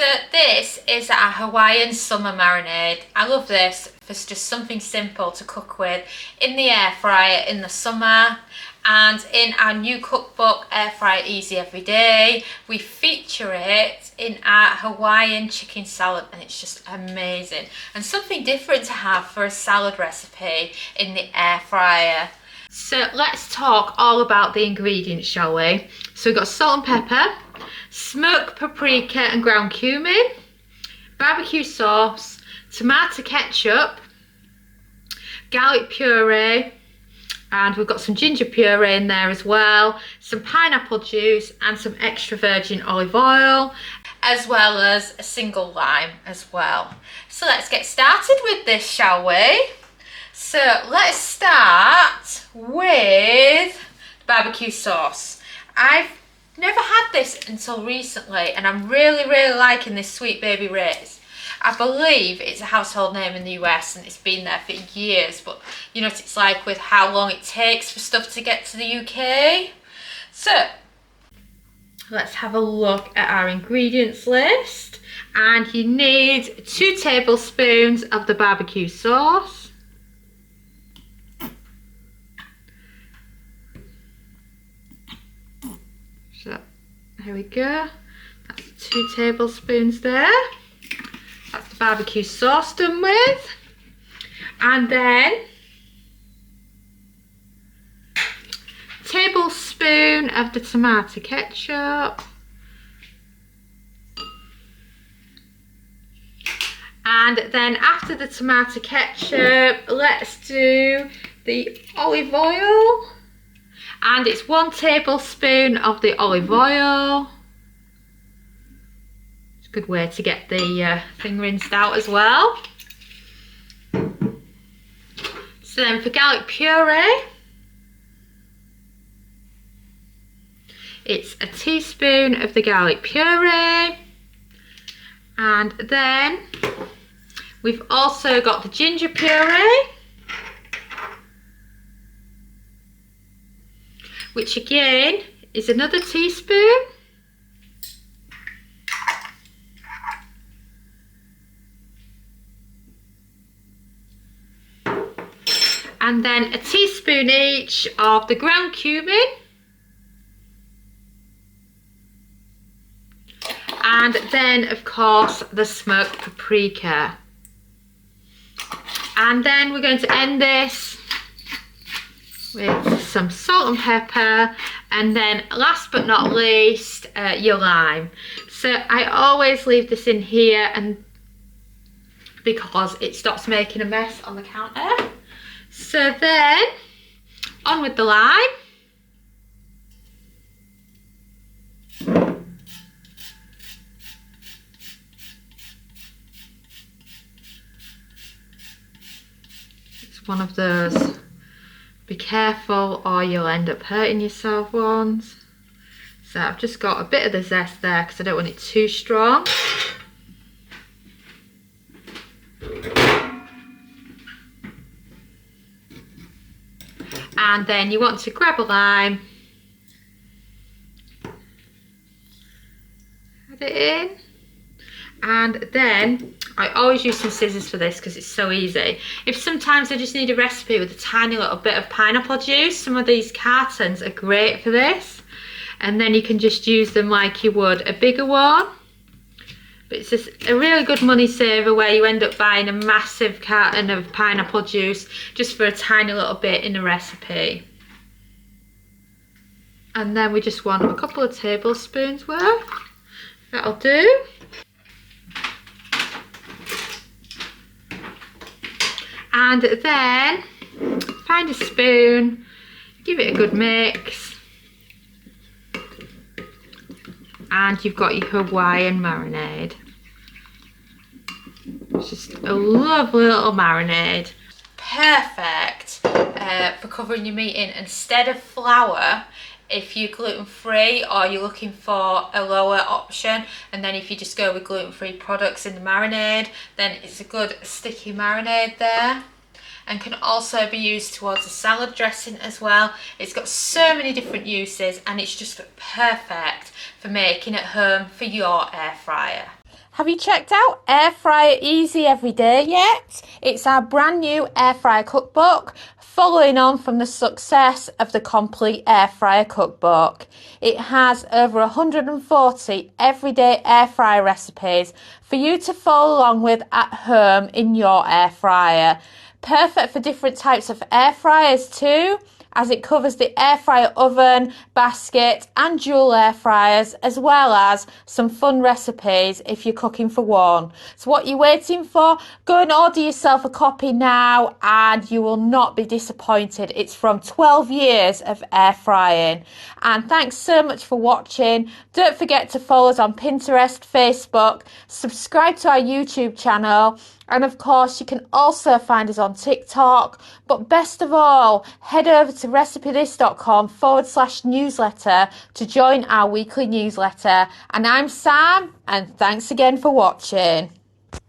So this is our Hawaiian summer marinade. I love this for just something simple to cook with in the air fryer in the summer. And in our new cookbook, Air Fry Easy Every Day, we feature it in our Hawaiian chicken salad, and it's just amazing. And something different to have for a salad recipe in the air fryer. So let's talk all about the ingredients, shall we? So we've got salt and pepper, smoked paprika and ground cumin, barbecue sauce, tomato ketchup, garlic puree, and we've got some ginger puree in there as well, some pineapple juice and some extra virgin olive oil, as well as a single lime as well. So let's get started with this, shall we? So let's start with the barbecue sauce. I've never had this until recently, and I'm really liking this Sweet Baby Ray's. I believe it's a household name in the US and it's been there for years, but you know what it's like with how long it takes for stuff to get to the UK. So let's have a look at our ingredients list, and you need 2 tablespoons of the barbecue sauce, so here we go, that's 2 tablespoons there. That's the barbecue sauce done with. And then a tablespoon of the tomato ketchup. And then after the tomato ketchup, let's do the olive oil. And it's 1 tablespoon of the olive oil. Good way to get the thing rinsed out as well. So then for garlic puree, it's a teaspoon of the garlic puree, and then we've also got the ginger puree, which again is another teaspoon. And then a teaspoon each of the ground cumin. And then, of course, the smoked paprika. And then we're going to end this with some salt and pepper. And then, last but not least, your lime. So I always leave this in here and because it stops making a mess on the counter. So then, on with the lime. It's one of those, be careful or you'll end up hurting yourself ones. So I've just got a bit of the zest there because I don't want it too strong. And then you want to grab a lime, add it in, and then I always use some scissors for this because it's so easy. If sometimes I just need a recipe with a tiny little bit of pineapple juice, some of these cartons are great for this, and then you can just use them like you would a bigger one. But it's just a really good money saver where you end up buying a massive carton of pineapple juice just for a tiny little bit in a recipe. And then we just want a couple of tablespoons worth. That'll do. And then find a spoon, give it a good mix. And you've got your Hawaiian marinade. It's just a lovely little marinade. Perfect for covering your meat in. Instead of flour, if you're gluten-free or you're looking for a lower option, and then if you just go with gluten-free products in the marinade, then it's a good sticky marinade there. and can also be used towards a salad dressing as well. It's got so many different uses and it's just perfect for making at home for your air fryer. Have you checked out Air Fryer Easy Everyday yet? It's our brand new air fryer cookbook, following on from the success of the Complete Air Fryer Cookbook. It has over 140 everyday air fryer recipes for you to follow along with at home in your air fryer. Perfect for different types of air fryers too, as it covers the air fryer oven, basket and dual air fryers, as well as some fun recipes if you're cooking for one. So what you're waiting for? Go and order yourself a copy now and you will not be disappointed. It's from 12 years of air frying. And thanks so much for watching. Don't forget to follow us on Pinterest, Facebook, subscribe to our YouTube channel, and of course, you can also find us on TikTok. But best of all, head over to recipethis.com/newsletter to join our weekly newsletter. And I'm Sam, and thanks again for watching.